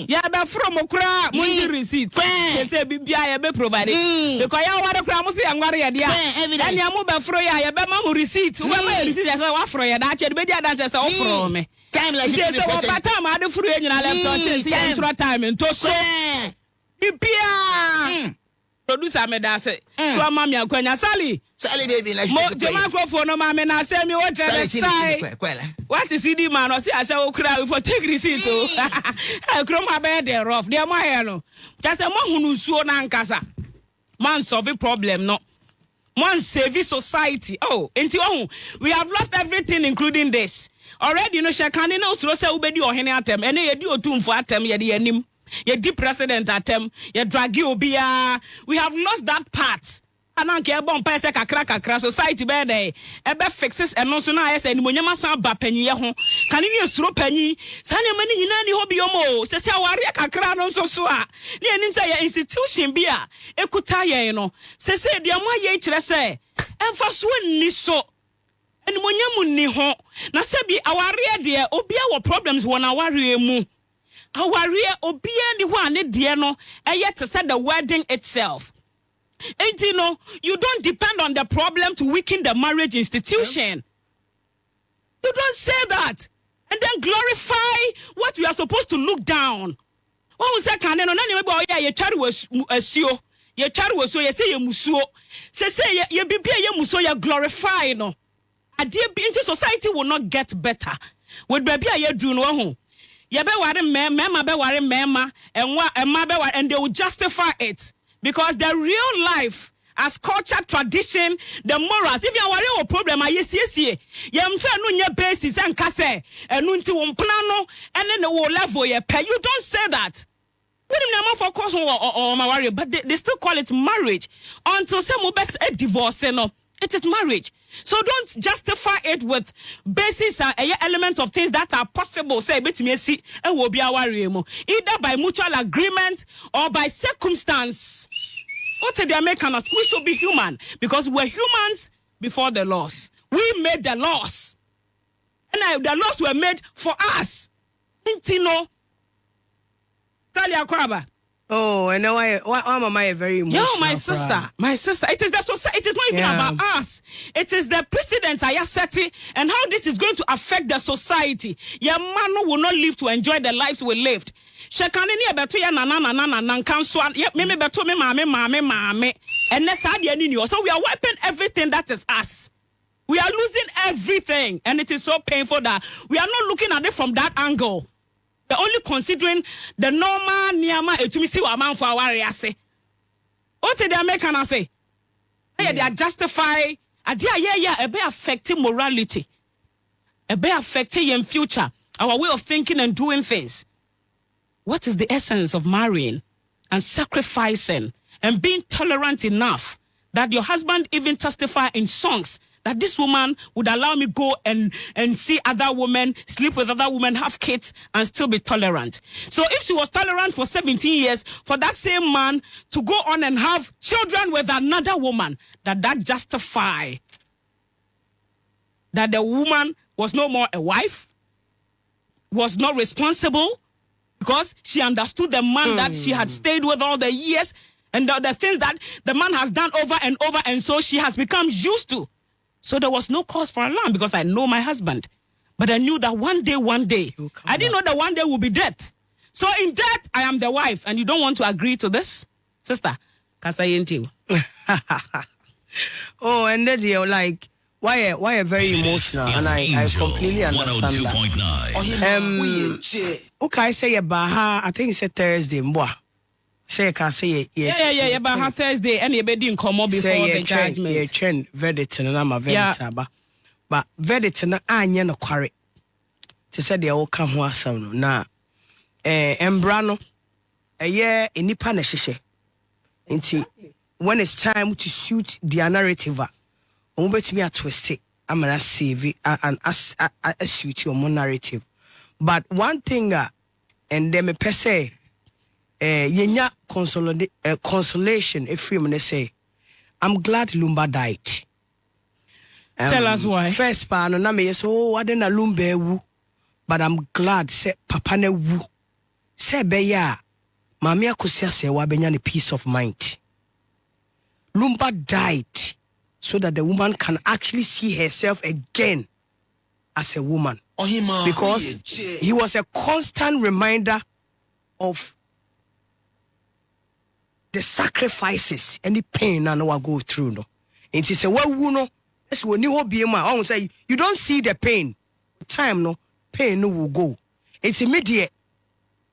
Ya be from okra money receipt. Say bibia ya be provide. Because ya ware kra mo say anware ya dia. And ya mo be fro ya be ma mo receipt. We be receipt ya say wa fro ya da che be dia dance say wo fro me. Time like you say wo pata ma de fro ya nyina laptop say ya ntro time nto so. Bibia. Producer me da say so ama me akwanya Sally baby like mo je microphone no ma me na say me wo jere sai. What is CD man o say asha wo kra for take receipt o. E kro ma be dey rough dey mo here no. Just mo hunu suo na nkasa. Man solve problem no. Man save society. Oh, enti ohun we have lost everything including this. Already you know shekani na usuro say ubedi ohene atem. Ene ye di otumfo atem ye di anim. Ye di president atem, ye dragi obia. We have lost that part. Ananke bon pese kakra society be dey. Ebe fixes eno so na yesa ni monyama san ba panyi ye ho. Kan ni esuro panyi. Sa ne mani nyina ni hobi omo. Se se aware kakra no so so a. Ni enim say ye institution bi a ekuta ye no. Se se de mo ye kire se emfa so ni so. Eni monyamu ni ho. Na se bi aware de obia wo problems won aware mu. Aware obia ni ho ane de no eye to say the wedding itself. And you know, you don't depend on the problem to weaken the marriage institution. You don't say that and then glorify what we are supposed to look down. What was that kind of no name about ye chari was asio, ye chari was so ye say ye musuo, say ye bibia ye muso ye glorify no. A dear into society will not get better. With baby ye do no home. Ye be worry mema be worry mema and they will justify it. Because the real life, as culture, tradition, the morals, if you are worried about problem, yes, you am your basis and kase, and until one plano, and then the whole level you pay. You don't say that. We don't for course or my worry, but they still call it marriage until some best a divorce. No, it is marriage. So don't justify it with basis and elements of things that are possible. Say, bet me see, and will be our either by mutual agreement or by circumstance. What did they American us? We should be human because we're humans before the laws. We made the laws, and the laws were made for us. Intino, Talia Kwaba. Oh, and now I'm very emotional. Yo, my sister. It is the society. It is not even about us. It is the precedents I set and how this is going to affect the society. Your man will not live to enjoy the lives we lived. Shekanini beto ya na nankanswa. Yep, me beto me mame. And let's add your so we are wiping everything that is us. We are losing everything, and it is so painful that we are not looking at it from that angle. They're only considering the normal niyama etumisi wa man for our say. What did they make and say? They are justify. It be affecting morality. It be affecting your future, our way of thinking and doing things. What is the essence of marrying and sacrificing and being tolerant enough that your husband even testify in songs that this woman would allow me go and see other women, sleep with other women, have kids, and still be tolerant. So if she was tolerant for 17 years, for that same man to go on and have children with another woman, that justify that the woman was no more a wife, was not responsible, because she understood the man that she had stayed with all the years, and the things that the man has done over and over, and so she has become used to. So there was no cause for alarm because I know my husband. But I knew that one day, I didn't know that one day would be death. So in death, I am the wife. And you don't want to agree to this? Sister, Kasayenti. Oh, and then you're like, why very emotional? And I completely understand that. Okay, I say Baha, I think it's a Thursday, mboa. Say can say yeah, but Thursday and you be doing come before the judgment. Yeah, train verdict and I'm a verdict but verdict na anya no kware. To say they all come ho asam no na embra no enipa na hyehyɛ. Nti when it's time to shoot the narrative omo betimi a twist it amana save and a shoot your narrative. But one thing and them per se yenya consolation if you say I'm glad Lumba died. Tell us why. First pa no na me so I didn't Lumba wu, but I'm glad say papa na wu. Se beya Mami Akosua Serwaa benya peace of mind. Lumba died so that the woman can actually see herself again as a woman. Ohemaa, because he was a constant reminder of the sacrifices and the pain I know I go through. No, and he said, "Well, no, that's when you be my say you don't see the pain. Time no pain no will go. It's immediate."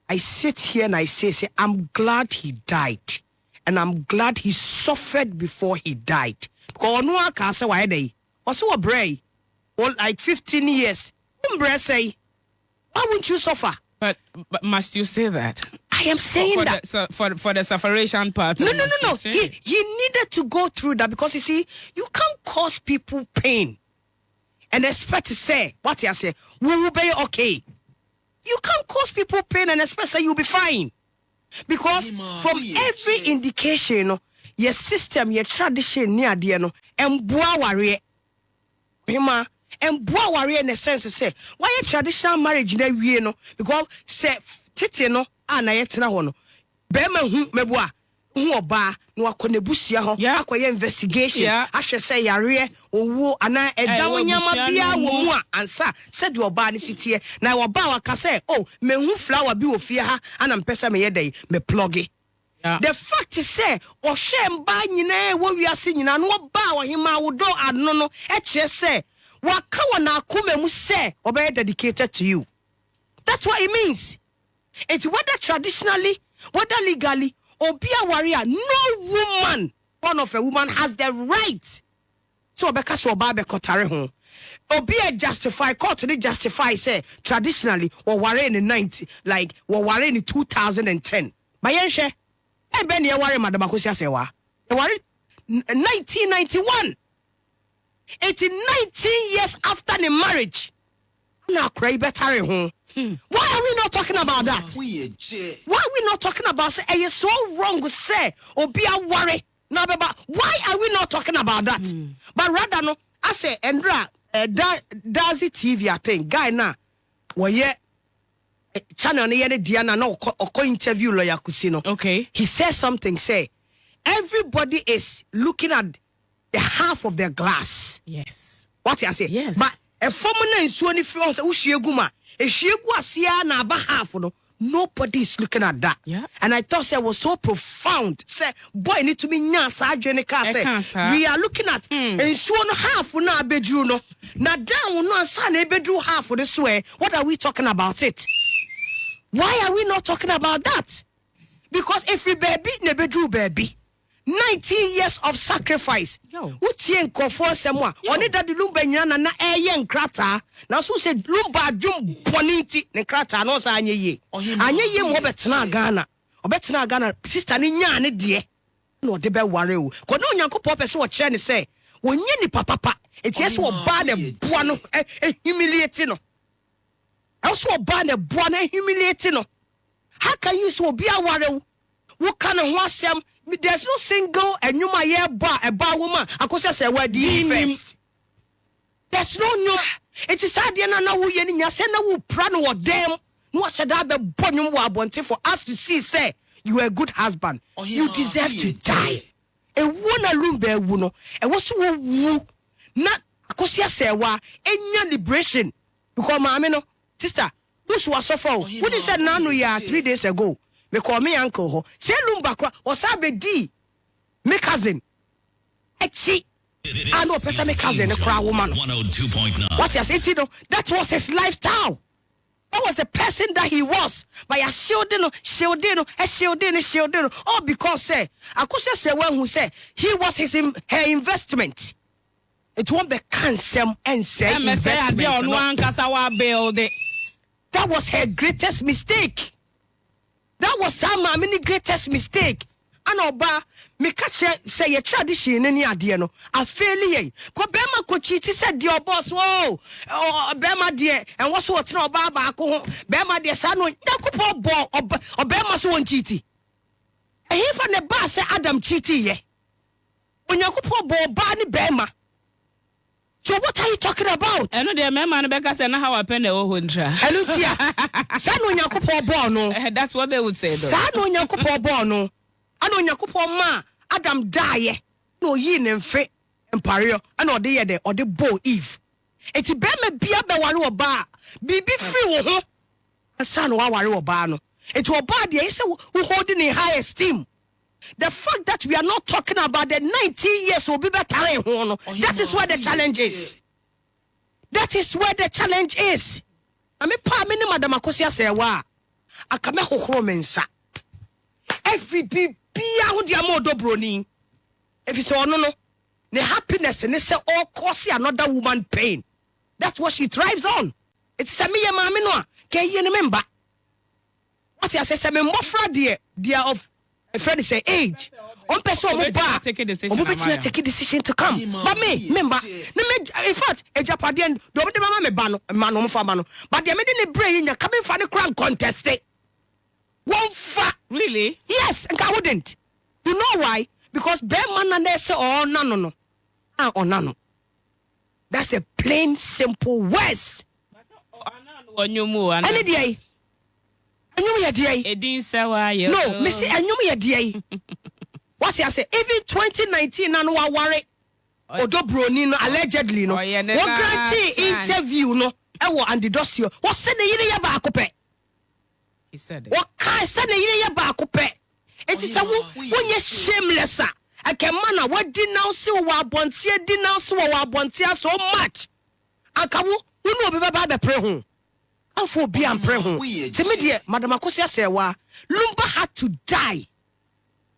I sit here and I say, I'm glad he died. And I'm glad he suffered before he died. Because no one can say why they also a bray. Or like 15 years. Say, why wouldn't you suffer? But must you say that? I am saying for that. For the sufferation part. No. He needed to go through that because you see, you can't cause people pain and expect to say, what you say, we will be okay. You can't cause people pain and expect that you'll be fine. Because from every indication, your system, your tradition, near the no, and boa warrior. And boa warrior in a sense say, why a traditional marriage in a no? Because say titino, and I etina hono. Bema meboa. Ba no akonebusia ho akoye investigation ahwe say yare owo ana edawo nyama bia wo mu ansa said oba ne sitie na oba waka say oh mehu flower bi ofie ha ana mpesa me yedai me plug the fact is say o hwe mba nyina wo wiase nyina no oba Ohemaa wo do adno no e kire say waka wona akoma mu say oba dedicated to you. That's what it means. It's whether traditionally, whether legally, Obia warrior, no woman, born of a woman, has the right. So because Obabe kotare hon. Obia justify, court to justify, say, traditionally, or warrior in the 90, like, or warrior in 2010. Bayenshe, and Benny warrior, Madam Akosua Serwaa. The warrior 1991. It's 19 years after the marriage. Now, cry better home. Why are we not talking about that? Why are we not talking about say you're so wrong to say or be a worry? No, but why are we not talking about that? But rather no, I say Andra Dazi TV, I think guy na channel ne Diana no or interview lawyer Kusino. Okay. He says something, say everybody is looking at the half of their glass. Yes. What I say? Yes. But a former in Swani France, Ushieguma. If she was na about half, nobody is looking at that. Yeah. And I thought it was so profound. Say, boy, need to be nyasa. We are looking at and so half na bedroom no. Now down no son bedroom half of this way. What are we talking about it? Why are we not talking about that? Because if we baby ne bedroom baby. 19 years of sacrifice. Utien kofo semwa. Oni da lumba nyana na eye nkrata. Na so se lumba adwum poninti ne krata no sa anyeye. Anyeye mo betena Ghana. Obetena Ghana sister ni nya ne de. No de be ware o. Ko no Nyankopɔ pese wo kire ne se. Wonye ni papa. Etiese wo ba ne boa no humiliate no. Also ba ne boa na humiliate no. How can you so be a ware? What kind of wasam? There's no single and you my bar a bar woman. Akosua Serwaa first. There's no new. It is sad na wo ye ni nyase na wo pra no dem. No ashada be bonum wo abonte for us to see say you are a good husband. You deserve to die. E wona lumba wu no. E wo so wu na Akosua Serwaa enya liberation. Because maame no sister, who's was suffer. Who did said now no ya 3 days ago. Me call me uncle ho. Say lumba kra osabe di me cousin. Echi. I know person me cousin kra woman. 102.9. What you say no? That was his lifestyle. That was the person that he was. By a shielding. All because say Akosua Serwaa who say he was her investment. It won't be cancer and say investment. That was her greatest mistake. That was some many greatest mistake. And oba me catch say your tradition any ade no a failure. Ko bema ko chiti said your boss oh bema de and what's what no oba ba ko ho bema de sa no Nyankopɔ bo obema so won chiti. E he fa ne ba say Adam chiti ye. Onyankopɔ bo ba ni bema. So what are you talking about? I know the man Becca said how I pen the Ohundra. Elutia. Sano nyakupo bono. That's what they would say though. Sano nyakupo bono. Ano nyakupo ma Adam die. No ye nemfe empario. Ano de ye de or the bow Eve. Eti be me bia be wari oba. Bibi free wo ho. Sano wa wari oba no. Eti oba de say who holding in high esteem. The fact that we are not talking about the 19 years will be better. That is where the challenge is. That is where the challenge is. I mean, Madam Akosua Serwaa. Akame hokro mensa. Every bia hundi amodo broni. If you say no, the happiness and say all cause another woman pain. That's what she thrives on. It's a me mama no. Can you remember? What I say me mofra dear of a friend say age. On person take a decision to come. But me, remember, in fact, a Japadian don't me man for man. But they made in the brain you're coming for the crown contest. One fa really? Yes, and I wouldn't. You know why? Because bear man and they say oh no. No. That's the plain simple words. Any day. No, Missy, I knew me a day. What I say? Even 2019, and we worry. Odo Bronino allegedly no. What grantee interview no? And the dossier. What said the year back? He said it. What kind said the year back? It is a when you're shameless. I can man what denounce you so much. I can you know be pray home. And for be and pray home. Dear Madam Akosua Serwaa, Lumba had to die.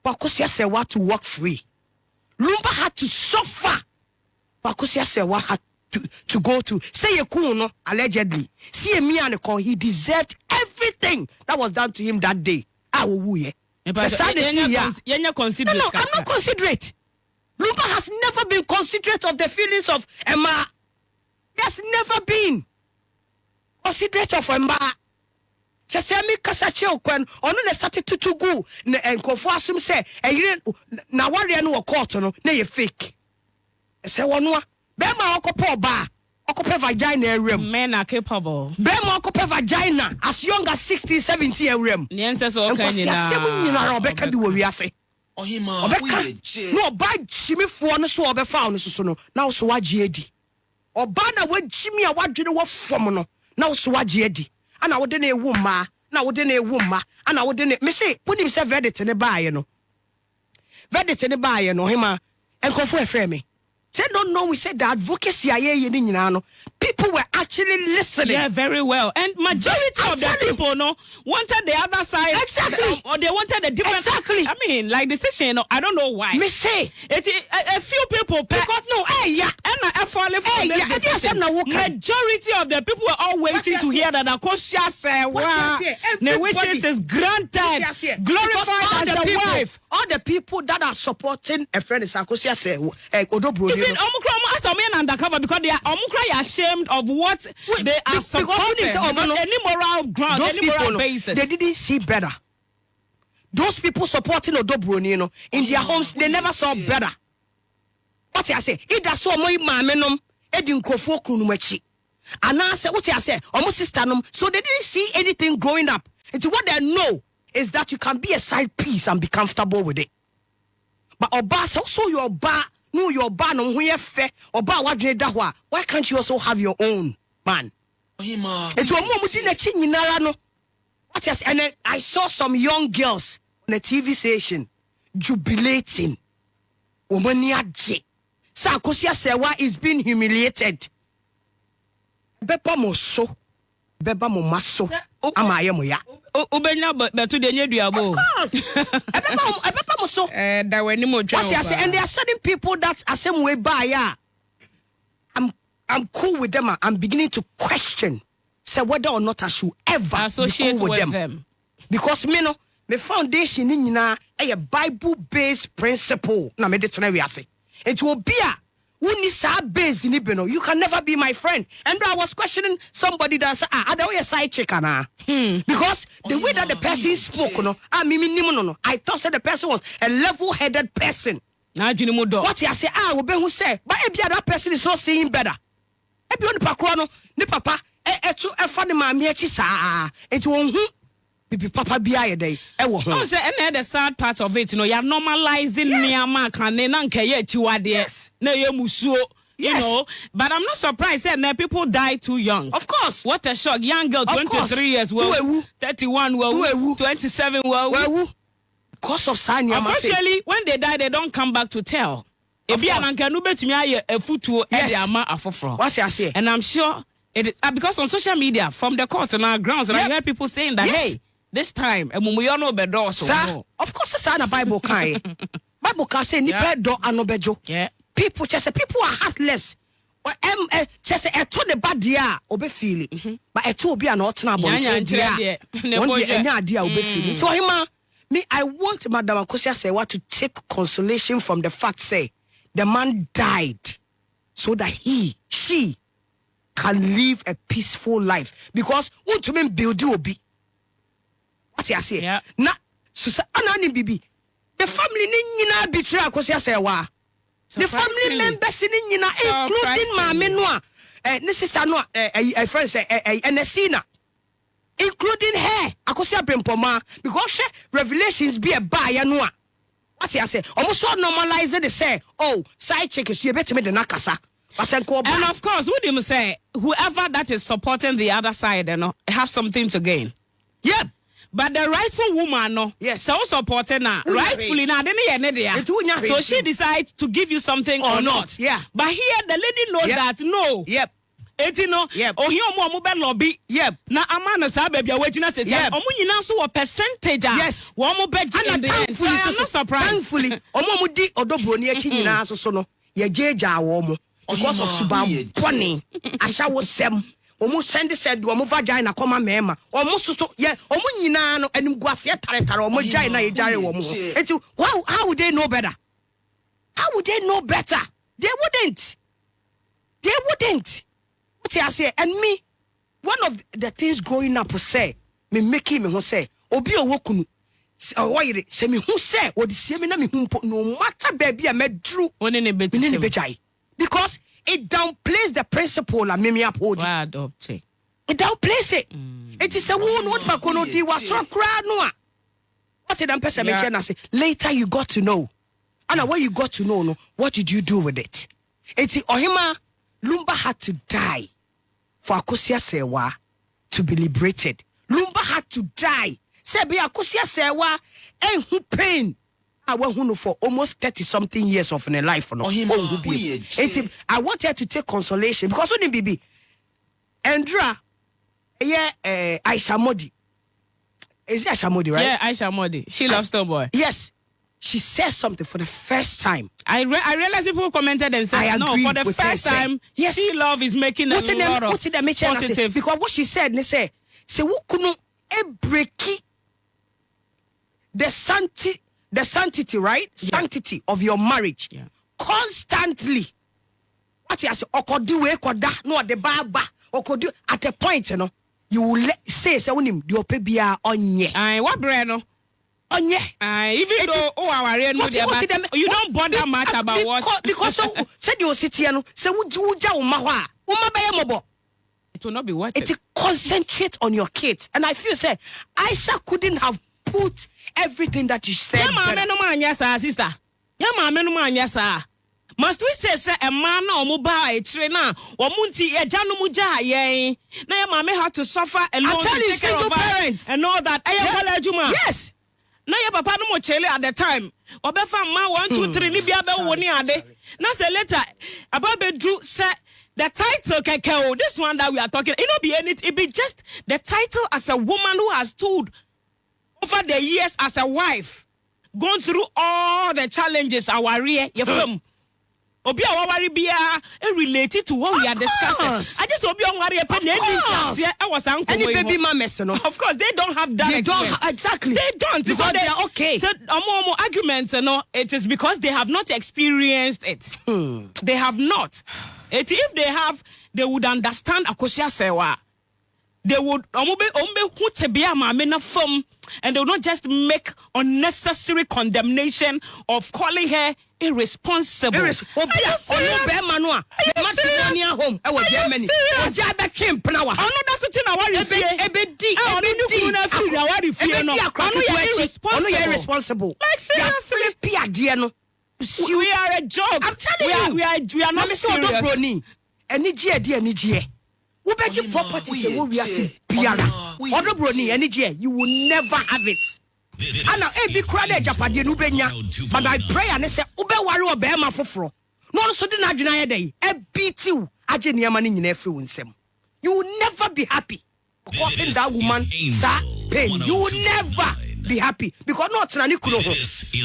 Akosua Serwaa to walk free. Lumba had to suffer. Akosua Serwaa had to go through. Say a kuno allegedly. See a me and a call. He deserved everything that was done to him that day. I will woo ye. No, I'm not considerate. Lumba has never been considerate of the feelings of Emma. He has never been considerate of Emma. Se me kasa che okwan ono na sate tutugu na enkofo asum se eyire na ware no court no na ye fake se wono a be ma okopo ba okopo vagina ewrem. Men are capable. Be ma okopo vagina as young as 16 17 ewrem. Nense so kan ni na se nyina obeka bi wo wiase Ohemaa Woyeji no ba chimifo no so obefa no so no na so wagye edi oba na wagimi a wadwene wo fom no na so wagye edi ana wo de na ewu ma na wo de na ewu ma ana wo de na me say woni be say verdict ne baaye no Ohemaa enkofo efre me say no we said the advocacy aye ni nyina no people were actually listening. Yeah, very well. And majority of the people no wanted the other side. Exactly. Or they wanted a different. Exactly. I mean, like decision. I don't know why. Me say a few people. Because no, yeah. And I falling for the decision. Majority of the people were all waiting to hear that Akosua Serwaa, the wishes is granted, glorified as the wife. All the people that are supporting a friend is Akosua Serwaa, Odobro. Even Omukra as a man undercover because they are ashamed of what they are supporting on any moral ground, any moral basis. They didn't see better. Those people supporting Odobroni, in their homes, they never saw better. What I say, it does so my mamenum, Edin Krofo Kunumachi. And I say, what I say, almost sister, so they didn't see anything growing up. And what they know is that you can be a side piece and be comfortable with it. But Obas also your bar. No, your ban on where fair or bar what why can't you also have your own man? It's a moment in the chin in Narano. And then I saw some young girls on a TV station jubilating. Omaniaje. Akosua Serwaa is being humiliated. Beba moso. Beba mo maso. Amaye mo ya. Ubenya betu de nyeduabo. Ebeba moso. Da we ni mo twa. What I say, and there are certain people that are same way by ya. I'm cool with them. I'm beginning to question say whether or not I should ever associate be cool with them. Because me no, my foundation ni nyina a Bible based principle na me de tena we ase. It will be a Uni sa based in Ibeno. You can never be my friend. And I was questioning somebody that said, I don't a side chick, because the way that the person spoke, I thought that the person was a level-headed person. Na adwene mu do. What you say we be who say, but e bia that person is not seeing better. E bi oni pakro no, ni papa etu efa ne maami echi saa. Enti won hu bibi papa bia ye dey e wo ho. I say and the sad part of it, you're normalizing niama kan na nka ye achiwade na ye musuo. You know, but I'm not surprised that people die too young. Of course. What a shock. Young girl, 23 years, well, 31, well, 27, well. Because of Sanya. Unfortunately, when they die, they don't come back to tell. If you are bet me a foot to what's I say? And I'm sure it is because on social media, from the courts and our grounds, and I hear people saying that, hey, this time, and we all know better. Of course, it's not a Bible kind. Bible can say, ni bedo anobejo. Yeah. People are heartless. Or just a to the bad dia obe feel it. But a to be an alternate idea obe feel it. So me, I want Madam Akosua Serwaa to take consolation from the fact say the man died so that she can live a peaceful life. Because want to mean build you be. What I say? Yeah. Na so anani bibi. The family ni betray Akosua Serwaa. The family members including Mama Noa, the sister Noa, a friend say, and a sinner, including her, Akosua Brempoma, because she revelations be a buyer Noa. What I say, almost so normalize it, say, oh, side check is you better me the Nakasa. And of course, would you say, whoever that is supporting the other side, have something to gain? Yeah. But the rightful woman, no, so supported now, rightfully now, so she decides to give you something or not. Yeah. But here the lady knows that no. Yep. Etino. Yep. Oh, here more mobile lobby. Yep. Na amana sa baby waiting us. Yep. Omu so a percentage. Yes. One more bed. And so I'm not surprised. Thankfully, omu di odobroni echi nyina so no. Ye geja wo because of subam bunny. Asha wo sem. Omu send omu vagina koma mema. Omu so yeah. Omu nyina no enim guase tare omu vagina ye jare wo mu. Eti how would they know better? How would they know better? They wouldn't. They wouldn't. What I say, and me, one of the things growing up say, me making me who say, obi owokunu. Why say me who say, or the same na me who no matter baby I met drew because it downplays the principle and me uphold. It downplays it. It is a wound what bakono di wa so kra no. What it person mention I say later you got to know. And when you got to know no, what did you do with it? It's Ohemaa Lumba had to die for Akosua Serwaa to be liberated. Lumba had to die. Sebi Akosua Serwaa and who pain. I went for almost 30-something years of her life. No? I want her to take consolation because when baby Andra, Aisha Modi. Is it Aisha Modi, right? Yeah, Aisha Modi. She loves the boy. Yes. She says something for the first time. I realized people commented and said, no, for the first time, yes. She love is making a lot of positive. Because what she said, they say who couldn't break the sanctity, right? Yeah. Sanctity of your marriage. Yeah. Constantly. What you say, no, the baba, at a point, you will say, you pay beer on ye. What brand? Onye. Even though you don't bother much about what because said you city say wuja umahwa umabaye mobo. It will not be worth it. It concentrate on your kids, and I feel say Aisha couldn't have put everything that you said. Yeah, mama no man sister. Yeah, mama no man must we say a man or mobile trainer or munti a janumuja ye? Now your mama had to suffer alone to take care of parents and all that. Yes. Na your papa no mo chele at the time. Obefa ma 1 2 3 ni bia be woni ade. Na say later about bedru say the title keke this one that we are talking it not be anything, it be just the title as a woman who has stood over the years as a wife, gone through all the challenges our rear your film. Obi a wawari bia related to what we are discussing. I just obi on worry any baby mamas, no. Of course, they don't have that. They don't exactly. They don't. Because so they are okay. So arguments, it is because they have not experienced it. They have not. If they have, they would understand Akosua Serwaa. They would and they will not just make unnecessary condemnation of calling her irresponsible. Obia be manua. The matrimonial home. I was Germany. Oja be chimpnawa. Ono da so ti na wari fie. Ebedi. Ono nu na fie na wari fie no. Ono you irresponsible. Like seriously. Pia no. We are a joke. I'm telling you. We are not serious. Any GA. Ubeji property say we are biara. Odo broni any GA, you will never have it. Ana ebi krade japade no benya. But I pray and say ube wari obema foforo. No so dey na adwena ye dey. E beat you. Age niam ni nyina free wonsem. You will never be happy. Causing that woman sa pain. You will never be happy because not na ni kuro ho.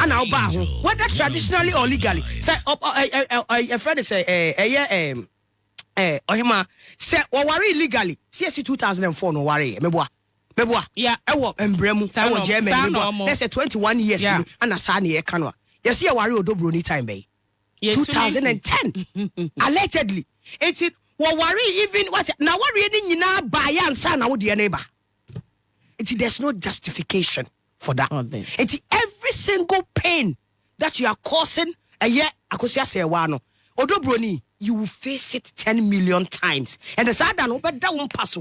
Ana oba ho. Whether traditionally or legally. Say a friend say Ohemaa say worry illegally. CSC 2004 no worry. Meboa. Yeah. Ewo embremu. Ewo Germany. Meboa. Let's say 21 years. Yeah. And asa na ye kanwa. Yes, you worry odobro ni time bay. 2010. Allegedly. 18. Worry even what now worry ni nyina ba ya nsa na wo de neighbor. There's no justification for that. It's every single pain that you are causing a year Akosua Serwaa no. Odobroni, you will face it 10 million times. And the sad no but that won't pass.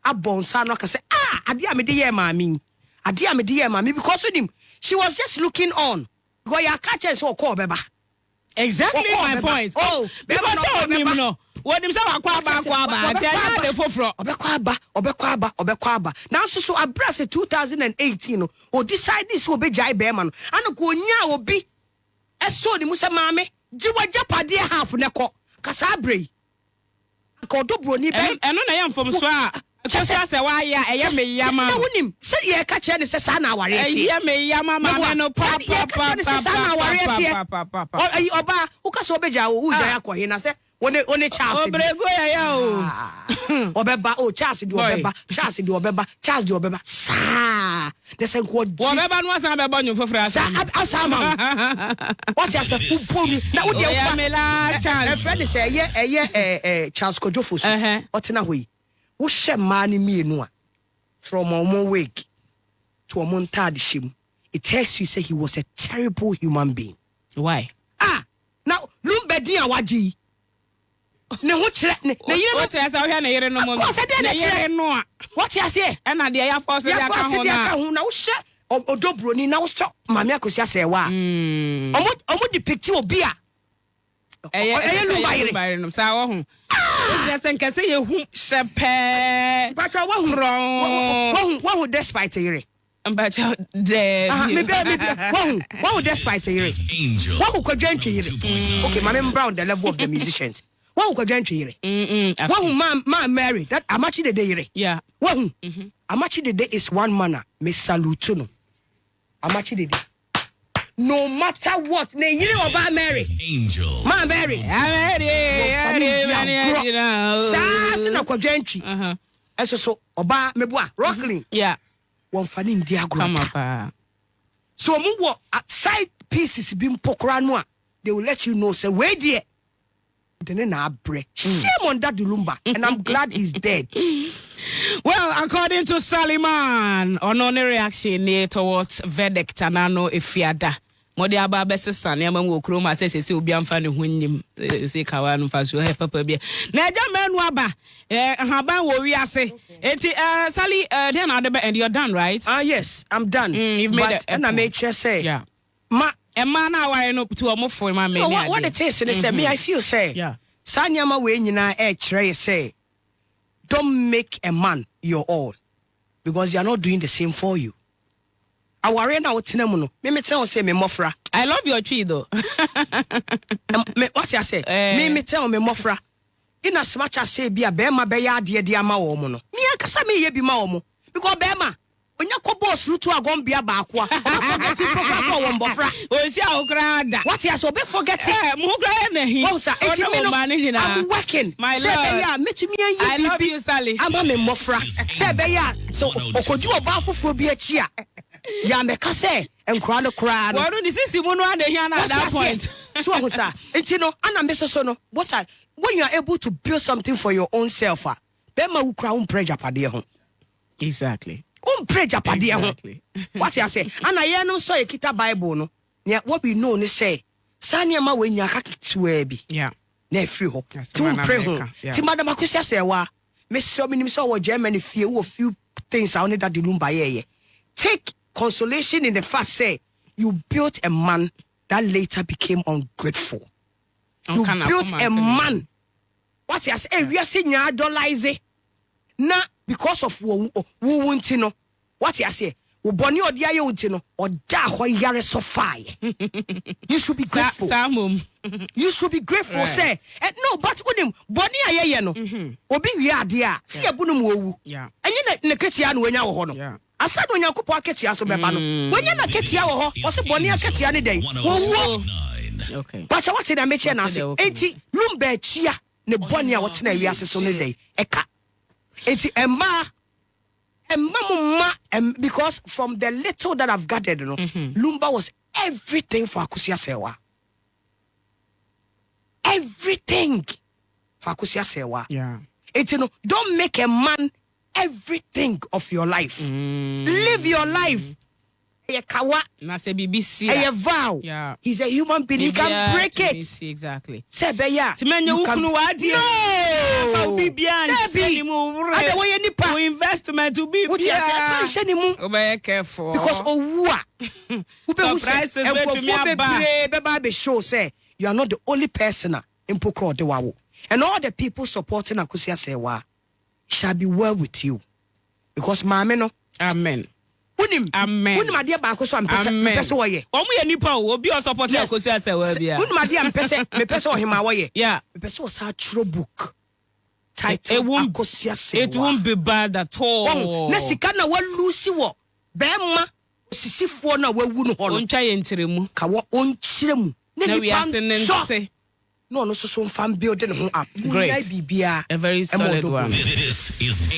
Abonsa no can say, adia me de mami. Adia me de mami because with him, she was just looking on. Go ya catch and so call beba. Exactly my point. Oh, because him no. What him say akwaba. Tell foforo. Obekwa. Now so abrase 2018 o decide this will be jai be man. Ano ko nya obi. Eso ni musa mame. Jiwa japade half neko. Kasa abrei. Ko dobro ni be. Eno na yam from so a. Akosua Serwaa ya eye me yama. Na wonim. Se ye ka che ne se sa na aware tie. Eye me yama mama no pa. Oba, uka so beja o uja ya ko he na se one Charles. Obrego ya o. Obeba o Charles di obeba. Charles di obeba. Sa. The sen ko di. Obeba no asan be bonyo fofra asan. Asa ma. What you say fupo mi. Na wo de ya me la Charles. E friend say eye Charles Kojofosu. Otina hoyi. Wo hye mani mienu a from omo wake to omo ntade shim. It tells you say he was a terrible human being. Why? Now lumbedi awaji. Ne ho kire ne yire what you say we na yire no mo. Ko se de na kire no a. What you say? E na de ya force ya ka ho na wo hye odobroni na wo hye mame Akosua Serwaa. Omo depict obi a. Eye lumbayire no sa wo ho. Just en kase ye hu shepe. But wo despite yire. But de wo despite yire. Wo ko dwantwe yire. Okay, Mame Brown the level of the musicians. Wo ko dwantwe yire. Wo ma Mary that Amachi de yire. Yeah. Wo Amachi de is one manner. Me salute no. Amachi de. No matter what, ne yire oba Mary. Angel. Ma Mary. Sa na ko dwantwe. Eso so oba meboa Rockling. Yeah. One funny in dia Come up. So mu wo side pieces bi mpokra no a they will let you know say where there then na abre. Shame on that Dulumba and I'm glad he's dead. Well, according to Mann, on reaction towards verdict anano efiada. Modi aba besesa na yamam wo kroma sese obi amfa ne honnyim se kawa no fa so he papa bia na eja manu aba haban wo wi ase enti Sally then and you're done, right? Yes, I'm done. You've made it and I make sure say yeah ma e man na wire no to omo for ma me what it is and say me I feel say yeah sanyama we nyina e kire say don't make a man your all because they are not doing the same for you. Aware na wotina mu no me tell say me mofra. I love your tree though. What you say? Me tell me mofra. In as much as say bia bema be ya de ama wo mo no. Me akasa me ye bi ma wo mo because bema onya ko boss rutu agon bia ba akwa. Forget professor wo mbofra. O sia okrada. What you say? Be forget mo kra na hi. Oh sir, I'm working. My lord. I love you, Sally. I'm a mofra. Say be ya so okoju oba foforo bi achi a. Ya me ka say enkra no kra no. Wanu this is mo no and here na at that point. So ho sir. Enti no ana me so no. When you are able to build something for your own self, be ma wo kra pressure pade ho. Exactly. Pressure pade ho. What you say? Ana ye no so e kita Bible no. What we know ni say Sanya ma wenya kakitiwa bi. Yeah. Na free ho. Ti umpre ho. Ti Madam Akosua Serwaa. Me so minim so wo Germany fie wo few things I only that the lumba ye. Take consolation in the fact say you built a man that later became ungrateful. You built a man. What you say? We are saying you idolize na because of wo wuntino. What you say? Wo boni odi aye wuntino oda ho yare so fire. You should be grateful. You should be grateful, right. Say. No, but unim boni aye no. Obi wi ade a se ebunum wo wu. Yeah. Enye na ketia na wonya wo ho no. Yeah. Asa no nyakopo aketia so beba no. Wonya na ketia wo ho, wo se boni aketia ne den. Wo wo. Okay. But what did I mention na say? Enti lumba tia ne boni a what na wiase so ne den. Eka. Enti emma because from the little that I've gathered, you know, Lumba was everything for Akosua Serwaa. Everything for Akosua Serwaa. Yeah. It's, you know, don't make a man everything of your life. Live your life. Na se BBC. A vow. Yeah. He's a human being. He can break it. Exactly. Sebeya. Timenya ukunu wadi. No. So bibia nseni mu. Ade wo ye nipa. Investment to bibia. What you say? Nseni mu. Be careful. Because owua. Surprises to me aba. Be show say you are not the only person in Pokro de wawo. And all the people supporting Akosua Serwaa shall be well with you. Because mama no. Amen. Amen. Unim ade ba ko so am pese wo ye. Omo ye nipa o obi o support Akosua Serwaa bia. Unim ade am pese me pese Ohemaa wo ye. Yeah. Me pese wo sa true book. Title Akosua Serwaa. It won't be bad at all. Na sika na wa lose wo. Be ma osisifo na wa wu no ho no. Ontwa ye nkyeremu. Ka wo onkyeremu. Na we are saying no so fan building ho up. Great. A very solid one. This is